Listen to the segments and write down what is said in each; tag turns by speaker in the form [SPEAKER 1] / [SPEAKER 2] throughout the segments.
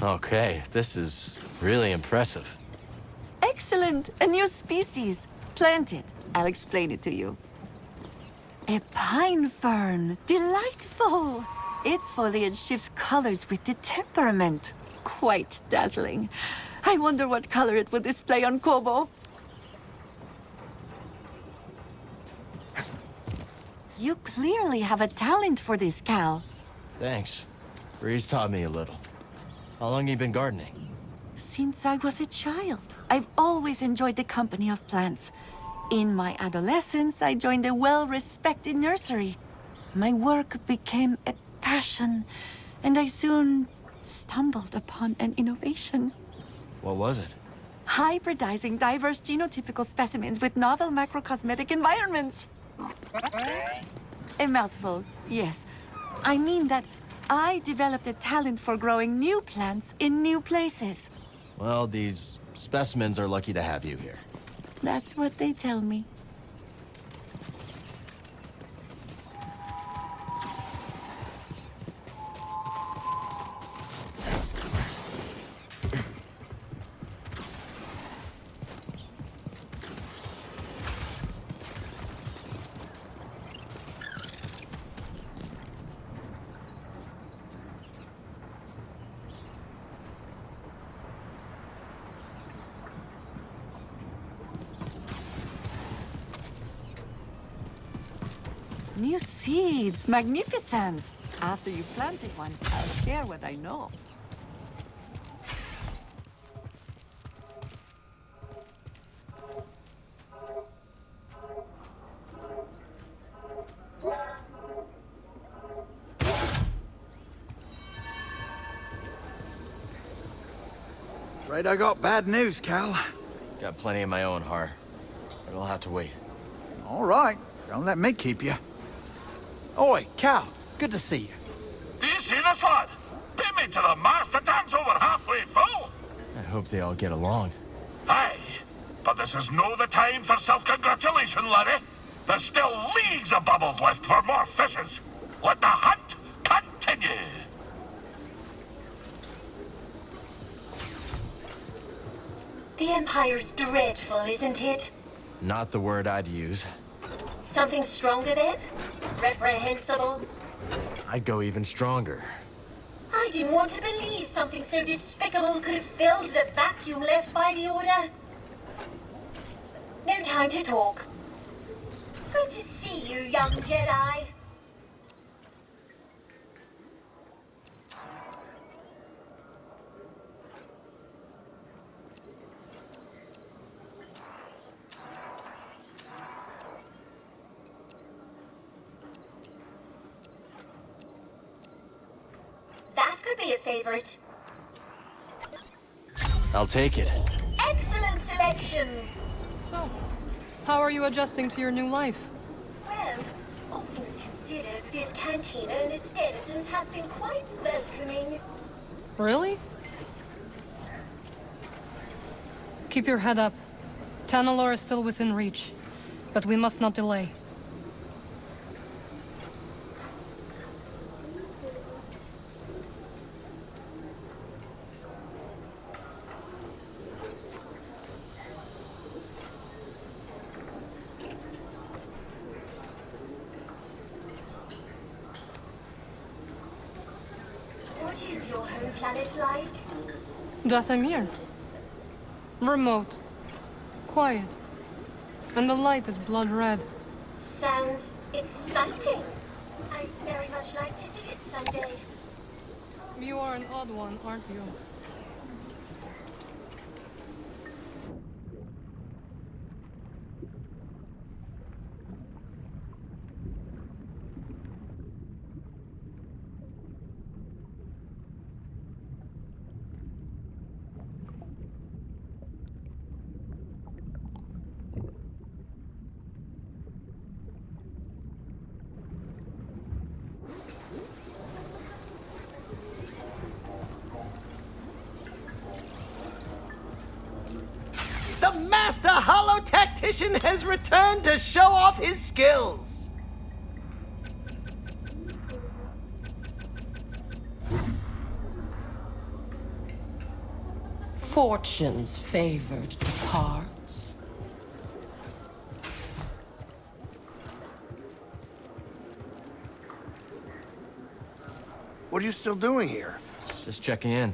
[SPEAKER 1] Okay, this is really impressive.
[SPEAKER 2] Excellent! A new species. Plant it. I'll explain it to you. A pine fern. Delightful! Its foliage shifts colors with the temperament. Quite dazzling. I wonder what color it will display on Kobo. You clearly have a talent for this, Cal.
[SPEAKER 1] Thanks. Breeze taught me a little. How long you been gardening?
[SPEAKER 2] Since I was a child, I've always enjoyed the company of plants. In my adolescence, I joined a well-respected nursery. My work became a passion, and I soon stumbled upon an innovation.
[SPEAKER 1] What was it?
[SPEAKER 2] Hybridizing diverse genotypical specimens with novel macrocosmetic environments. A mouthful, yes. I mean that I developed a talent for growing new plants in new places.
[SPEAKER 1] Well, these specimens are lucky to have you here.
[SPEAKER 2] That's what they tell me. New seeds, magnificent! After you've planted one, I'll share what I know.
[SPEAKER 3] Afraid I got bad news, Cal.
[SPEAKER 1] Got plenty of my own, Har. But I'll have to wait.
[SPEAKER 3] All right, don't let me keep you. Oi, Cal, good to see you.
[SPEAKER 4] Do you see this, lad? Beat me to the mast. The tank's over halfway full.
[SPEAKER 1] I hope they all get along.
[SPEAKER 4] Aye, but this is no the time for self-congratulation, laddie. There's still leagues of bubbles left for more fishes. Let the hunt continue.
[SPEAKER 5] The Empire's dreadful, isn't it?
[SPEAKER 1] Not the word I'd use.
[SPEAKER 5] Something stronger then? Reprehensible?
[SPEAKER 1] I'd go even stronger.
[SPEAKER 5] I didn't want to believe something so despicable could have filled the vacuum left by the Order. No time to talk. Good to see you, young Jedi. That could be a favorite.
[SPEAKER 1] I'll take it.
[SPEAKER 5] Excellent selection.
[SPEAKER 6] So, how are you adjusting to your new life?
[SPEAKER 5] Well, all things considered, this cantina and its denizens have been quite welcoming.
[SPEAKER 6] Really? Keep your head up. Tanalor is still within reach, but we must not delay.
[SPEAKER 5] What is your home planet like?
[SPEAKER 6] Dathomir. Remote. Quiet. And the light is blood red.
[SPEAKER 5] Sounds exciting. I'd very much like to see it someday.
[SPEAKER 6] You are an odd one, aren't you?
[SPEAKER 7] The Master Hollow-Tactician has returned to show off his skills!
[SPEAKER 8] Fortune's favored departs.
[SPEAKER 9] What are you still doing here?
[SPEAKER 1] Just checking in.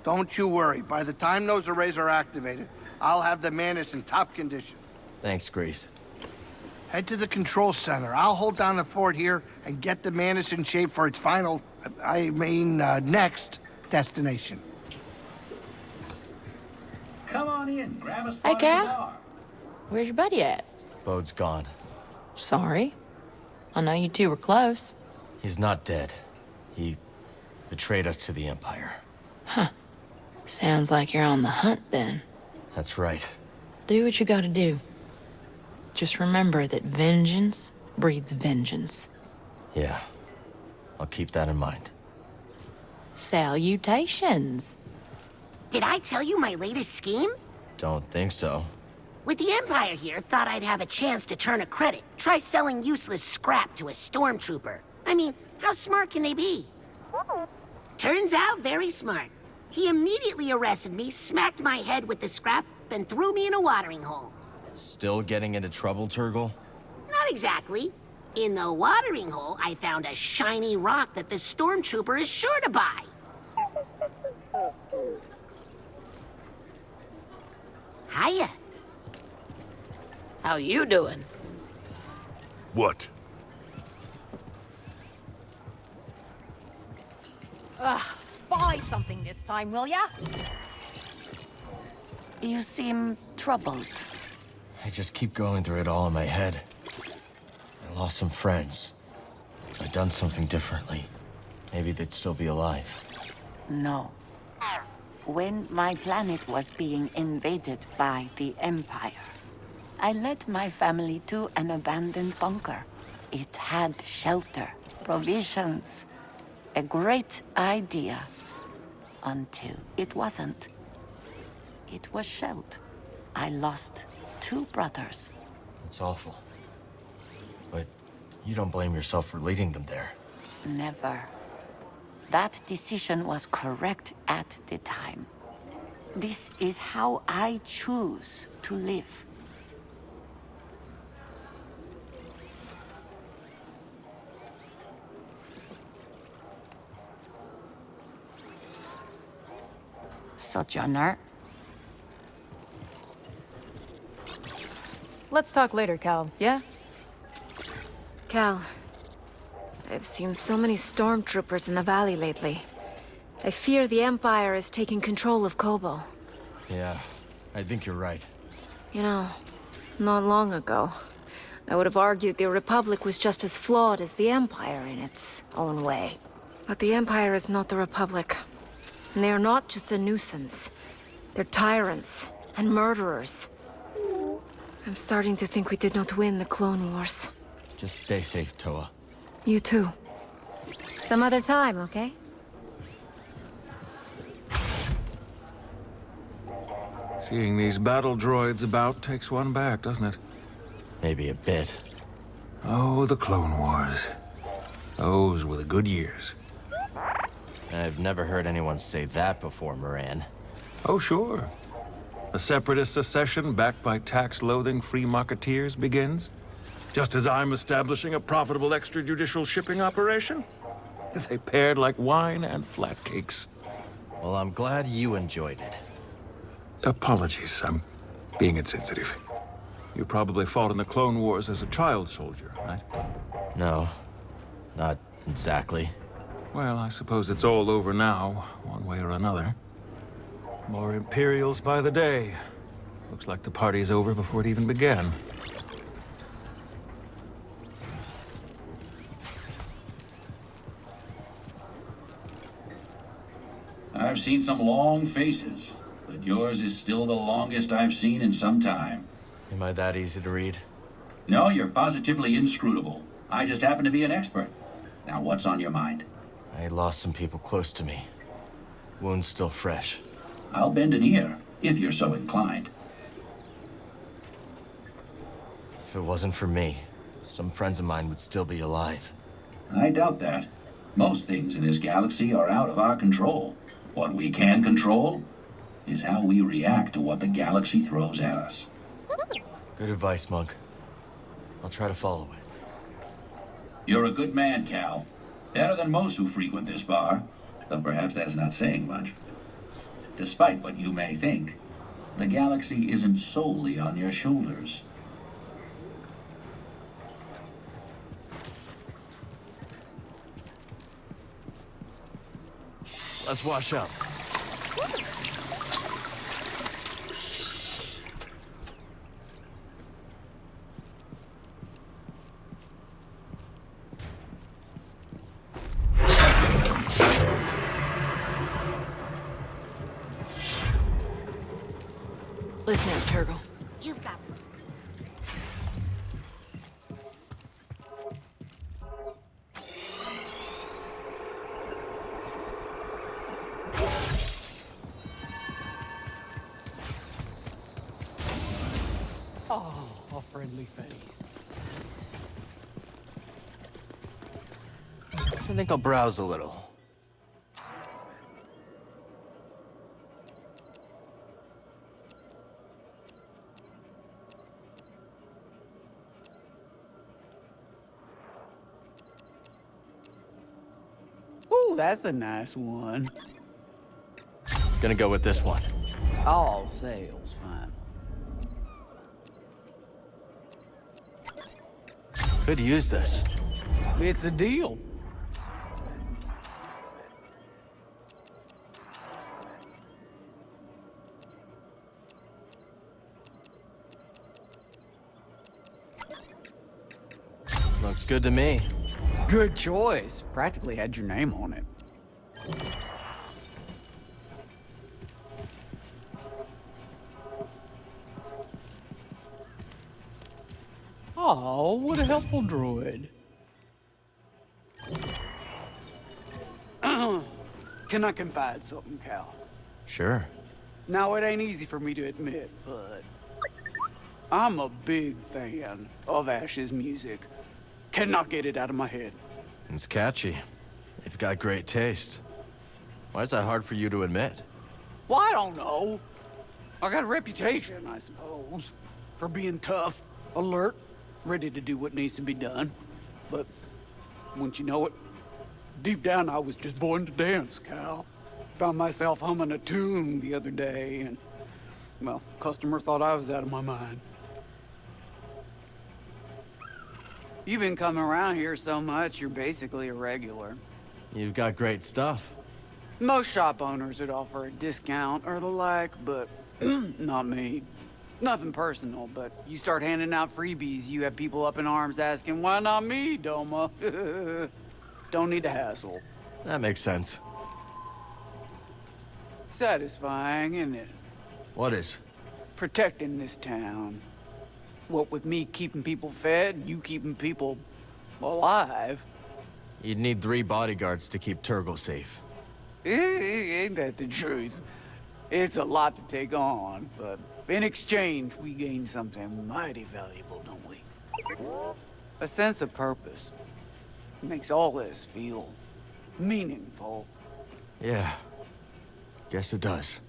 [SPEAKER 9] Don't you worry. By the time those arrays are activated, I'll have the Mantis in top condition.
[SPEAKER 1] Thanks, Grease.
[SPEAKER 9] Head to the control center. I'll hold down the fort here and get the Mantis in shape for its final, next destination.
[SPEAKER 10] Come on in, grab a spot
[SPEAKER 11] Hey,
[SPEAKER 10] at the
[SPEAKER 11] Cal.
[SPEAKER 10] bar.
[SPEAKER 11] Where's your buddy at?
[SPEAKER 1] Bode's gone.
[SPEAKER 11] Sorry. I know you two were close.
[SPEAKER 1] He's not dead. He betrayed us to the Empire.
[SPEAKER 11] Sounds like you're on the hunt then.
[SPEAKER 1] That's right.
[SPEAKER 11] Do what you gotta do. Just remember that vengeance breeds vengeance.
[SPEAKER 1] Yeah. I'll keep that in mind.
[SPEAKER 11] Salutations.
[SPEAKER 5] Did I tell you my latest scheme?
[SPEAKER 1] Don't think so.
[SPEAKER 5] With the Empire here, thought I'd have a chance to turn a credit. Try selling useless scrap to a stormtrooper. I mean, how smart can they be? Turns out very smart. He immediately arrested me, smacked my head with the scrap, and threw me in a watering hole.
[SPEAKER 1] Still getting into trouble, Turgle?
[SPEAKER 5] Not exactly. In the watering hole, I found a shiny rock that the stormtrooper is sure to buy. Hiya.
[SPEAKER 11] How you doing?
[SPEAKER 4] What?
[SPEAKER 12] Buy something this time, will ya?
[SPEAKER 2] You seem troubled.
[SPEAKER 1] I just keep going through it all in my head. I lost some friends. If I'd done something differently, maybe they'd still be alive.
[SPEAKER 2] No. When my planet was being invaded by the Empire, I led my family to an abandoned bunker. It had shelter, provisions, a great idea. Until it wasn't. It was shelled. I lost 2 brothers.
[SPEAKER 1] It's awful. But you don't blame yourself for leading them there.
[SPEAKER 2] Never. That decision was correct at the time. This is how I choose to live. Sojourner.
[SPEAKER 12] Let's talk later, Cal, yeah?
[SPEAKER 13] Cal, I've seen so many stormtroopers in the valley lately. I fear the Empire is taking control of Kobo.
[SPEAKER 1] Yeah, I think you're right.
[SPEAKER 13] You know, not long ago, I would have argued the Republic was just as flawed as the Empire in its own way. But the Empire is not the Republic. And they are not just a nuisance. They're tyrants and murderers. I'm starting to think we did not win the Clone Wars.
[SPEAKER 1] Just stay safe, Toa.
[SPEAKER 13] You too. Some other time, okay?
[SPEAKER 14] Seeing these battle droids about takes one back, doesn't it?
[SPEAKER 1] Maybe a bit.
[SPEAKER 14] Oh, the Clone Wars. Those were the good years.
[SPEAKER 1] I've never heard anyone say that before, Moran.
[SPEAKER 14] Oh, sure. A separatist secession backed by tax-loathing free marketeers begins. Just as I'm establishing a profitable extrajudicial shipping operation. They paired like wine and flatcakes.
[SPEAKER 1] Well, I'm glad you enjoyed it.
[SPEAKER 14] Apologies, I'm being insensitive. You probably fought in the Clone Wars as a child soldier, right?
[SPEAKER 1] No, not exactly.
[SPEAKER 14] Well, I suppose it's all over now, one way or another. More Imperials by the day. Looks like the party's over before it even began.
[SPEAKER 10] I've seen some long faces, but yours is still the longest I've seen in some time.
[SPEAKER 1] Am I that easy to read?
[SPEAKER 10] No, you're positively inscrutable. I just happen to be an expert. Now, what's on your mind?
[SPEAKER 1] I lost some people close to me. Wounds still fresh.
[SPEAKER 10] I'll bend an ear, if you're so inclined.
[SPEAKER 1] If it wasn't for me, some friends of mine would still be alive.
[SPEAKER 10] I doubt that. Most things in this galaxy are out of our control. What we can control is how we react to what the galaxy throws at us.
[SPEAKER 1] Good advice, Monk. I'll try to follow it.
[SPEAKER 10] You're a good man, Cal. Better than most who frequent this bar, though perhaps that's not saying much. Despite what you may think, the galaxy isn't solely on your shoulders.
[SPEAKER 1] Let's wash up.
[SPEAKER 11] Listen up, Turgle.
[SPEAKER 12] You've got...
[SPEAKER 15] Oh, a friendly face.
[SPEAKER 1] I think I'll browse a little.
[SPEAKER 15] Ooh, that's a nice one.
[SPEAKER 1] Gonna go with this one.
[SPEAKER 15] All sales final.
[SPEAKER 1] Could use this.
[SPEAKER 15] It's a deal.
[SPEAKER 1] Looks good to me.
[SPEAKER 15] Good choice. Practically had your name on it. Oh, what a helpful droid. Can I confide something, Cal?
[SPEAKER 1] Sure.
[SPEAKER 15] Now, it ain't easy for me to admit, but I'm a big fan of Ash's music. Cannot get it out of my head.
[SPEAKER 1] It's catchy. You've got great taste. Why is that hard for you to admit?
[SPEAKER 15] Well, I don't know. I got a reputation, I suppose, for being tough, alert, ready to do what needs to be done. But once you know it, deep down I was just born to dance, Cal. Found myself humming a tune the other day, and, well, customer thought I was out of my mind. You've been coming around here so much, you're basically a regular.
[SPEAKER 1] You've got great stuff.
[SPEAKER 15] Most shop owners would offer a discount or the like, but not me. Nothing personal, but you start handing out freebies, you have people up in arms asking, why not me, Doma? Don't need to hassle.
[SPEAKER 1] That makes sense.
[SPEAKER 15] Satisfying, isn't it?
[SPEAKER 1] What is?
[SPEAKER 15] Protecting this town. What with me keeping people fed, you keeping people alive.
[SPEAKER 1] You'd need 3 bodyguards to keep Turgle safe.
[SPEAKER 15] Ain't that the truth? It's a lot to take on, but in exchange, we gain something mighty valuable, don't we? A sense of purpose. Makes all this feel meaningful.
[SPEAKER 1] Yeah. Guess it does.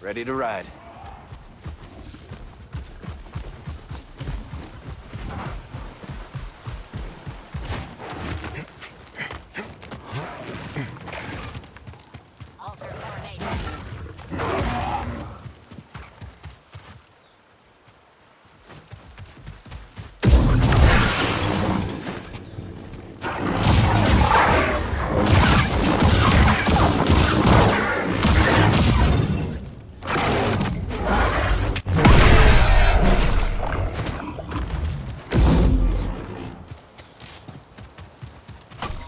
[SPEAKER 1] Ready to ride.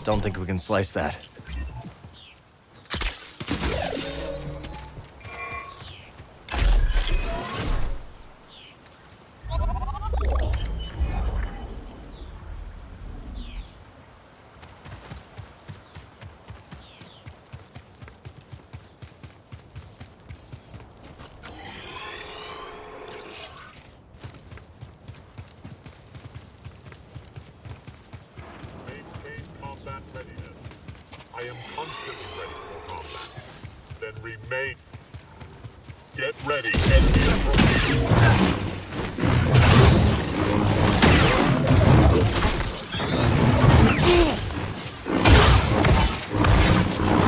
[SPEAKER 1] Don't think we can slice that.
[SPEAKER 16] I am constantly ready for combat. Then remain. Get ready, enemy approaching.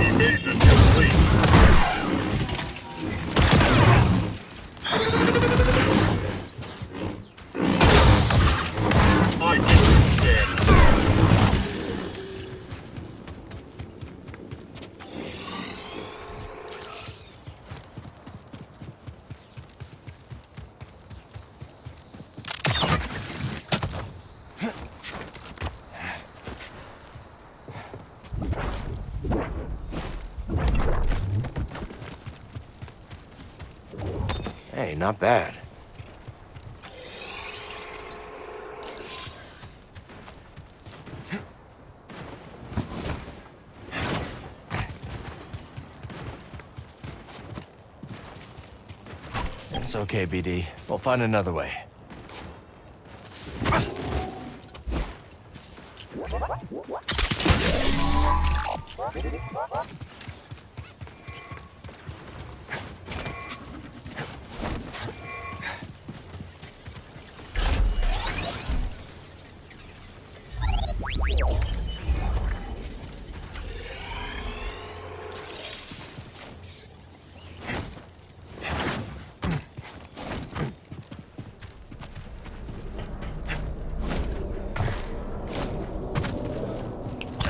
[SPEAKER 16] Evasion complete. I didn't stand.
[SPEAKER 1] Hey, not bad. It's okay, BD. We'll find another way.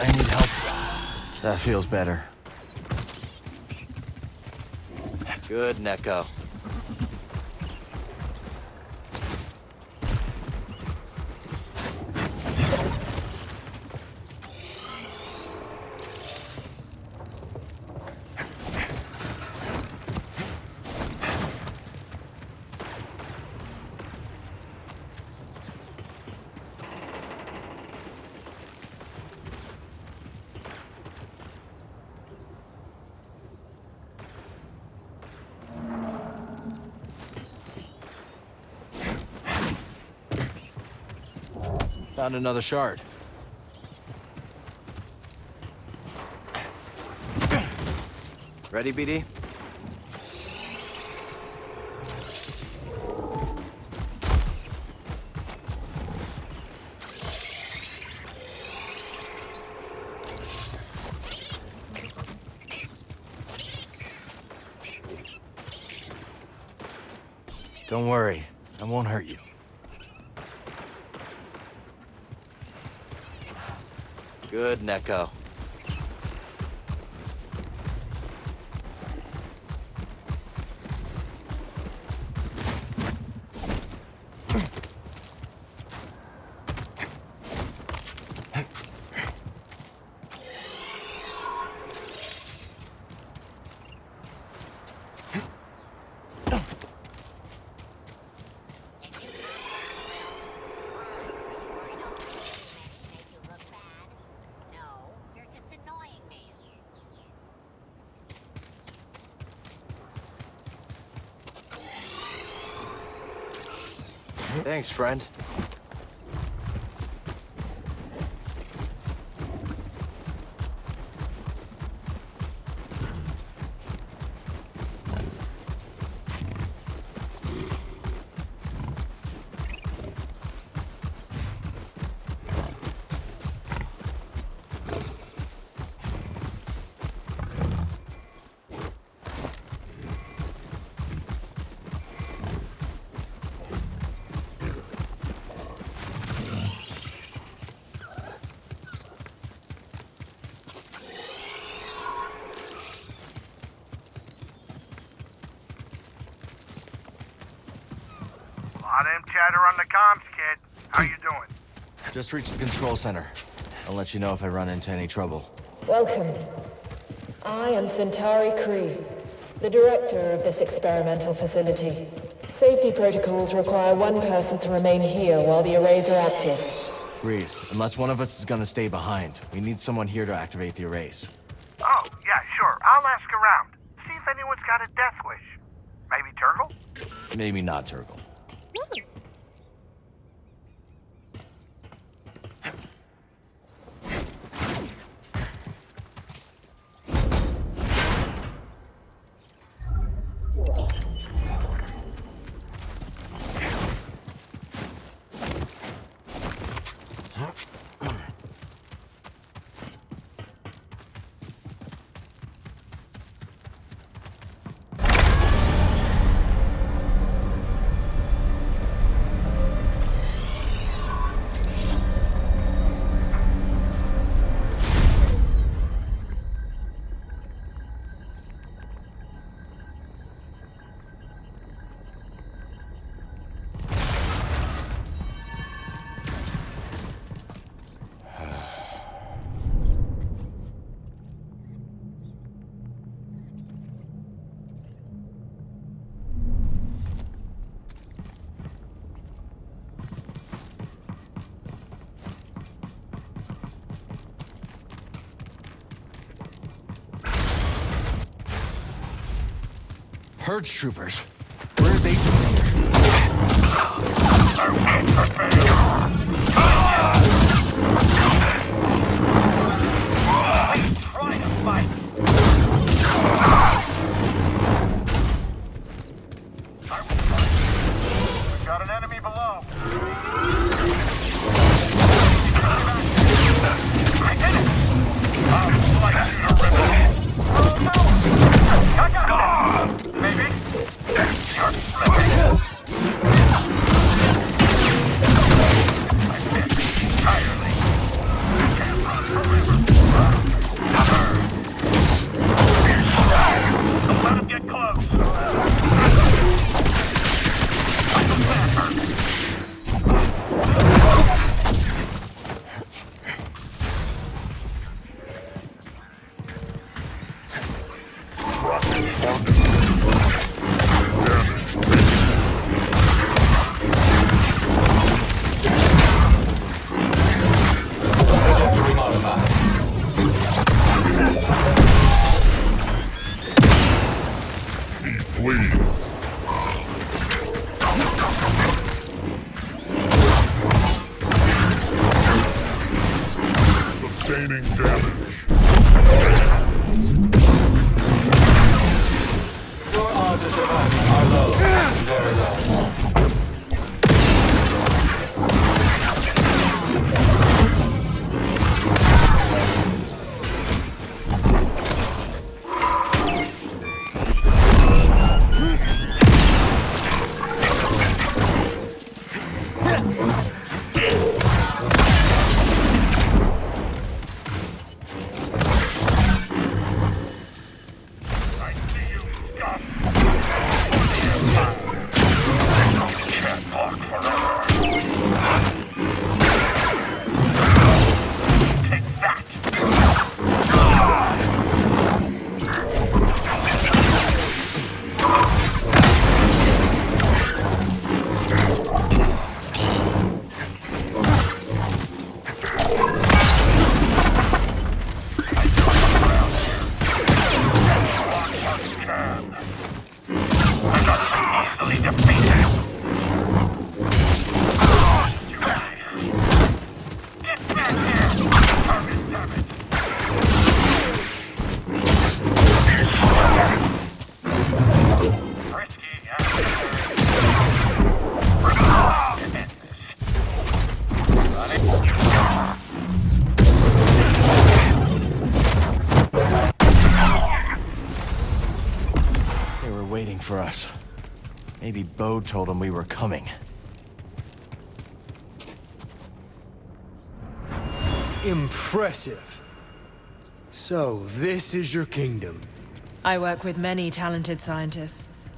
[SPEAKER 1] I need help. That feels better. Good, Neko. Found another shard. Ready, BD? Don't worry, I won't hurt you. Good, Neko. Thanks, friend.
[SPEAKER 9] Lot of chatter on the comms, kid. How you doing?
[SPEAKER 1] Just reached the control center. I'll let you know if I run into any trouble.
[SPEAKER 17] Welcome. I am Centauri Kree, the director of this experimental facility. Safety protocols require one person to remain here while the arrays are active.
[SPEAKER 1] Reese, unless one of us is gonna stay behind, we need someone here to activate the arrays.
[SPEAKER 9] Oh, yeah, sure. I'll ask around. See if anyone's got a death wish. Maybe Turgle?
[SPEAKER 1] Maybe not Turgle. Purge troopers. Where are they doing here?
[SPEAKER 4] Trying to fight. We've got an enemy below. I did it! I'll slice you to ribbons. Oh no! I got it! Maybe. You're slipping. I missed entirely. You can't run forever. Don't let him get close.
[SPEAKER 16] Sustaining damage.
[SPEAKER 1] Your odds of survival are low. Very low. Waiting for us. Maybe Bo told them we were coming.
[SPEAKER 18] Impressive. So, this is your kingdom.
[SPEAKER 19] I work with many talented scientists.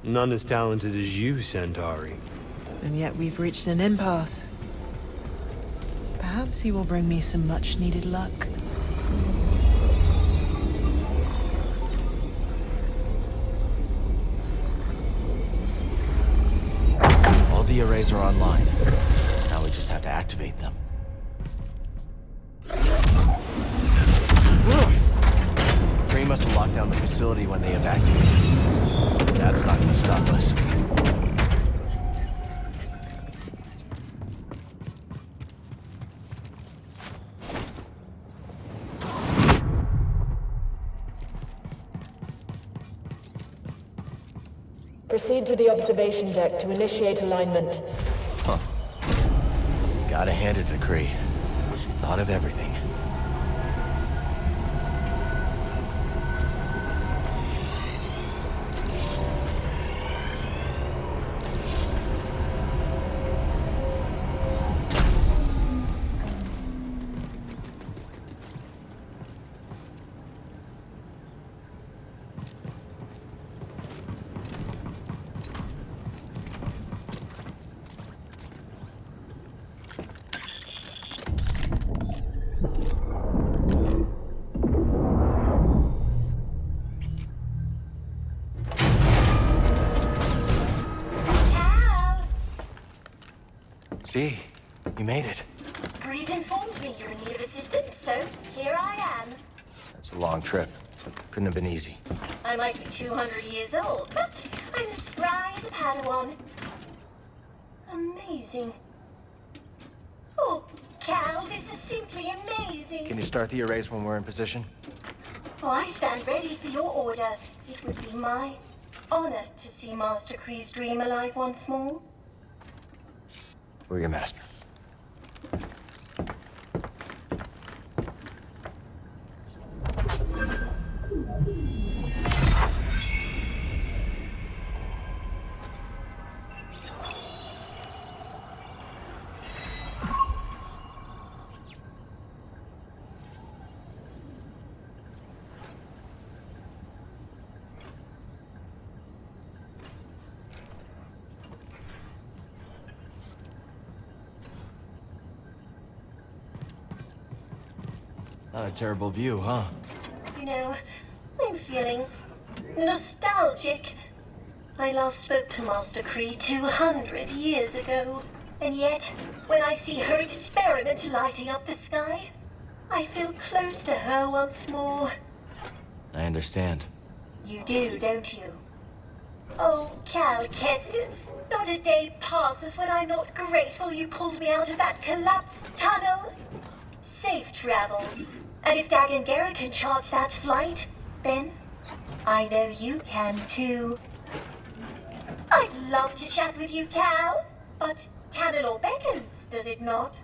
[SPEAKER 18] None as talented as you, Centauri.
[SPEAKER 11] And yet we've reached an impasse. Perhaps he will bring me some much-needed luck.
[SPEAKER 1] All the arrays are online. Now we just have to activate them. Kree must have locked down the facility when they evacuated. That's not gonna stop us.
[SPEAKER 17] Proceed to the observation deck to initiate alignment.
[SPEAKER 1] Huh. Gotta hand it to Kree. She thought of everything. See, you made it.
[SPEAKER 5] Grease informed me you're in need of assistance, so here I am.
[SPEAKER 1] It's a long trip. Couldn't have been easy.
[SPEAKER 5] I might be 200 years old, but I'm as spry as a Padawan. Amazing. Oh, Cal, this is simply amazing.
[SPEAKER 1] Can you start the arrays when we're in position?
[SPEAKER 5] Oh, I stand ready for your order. It would be my honor to see Master Kree's dream alive once more.
[SPEAKER 1] We're your master. Not a terrible view, huh?
[SPEAKER 5] You know, I'm feeling nostalgic. I last spoke to Master Kree 200 years ago. And yet, when I see her experiment lighting up the sky, I feel close to her once more.
[SPEAKER 1] I understand.
[SPEAKER 5] You do, don't you? Oh, Cal Kestis, not a day passes when I'm not grateful you pulled me out of that collapsed tunnel. Safe travels. And if Dagan Gera can charge that flight, then I know you can too. I'd love to chat with you, Cal, but Tanalor beckons, does it not?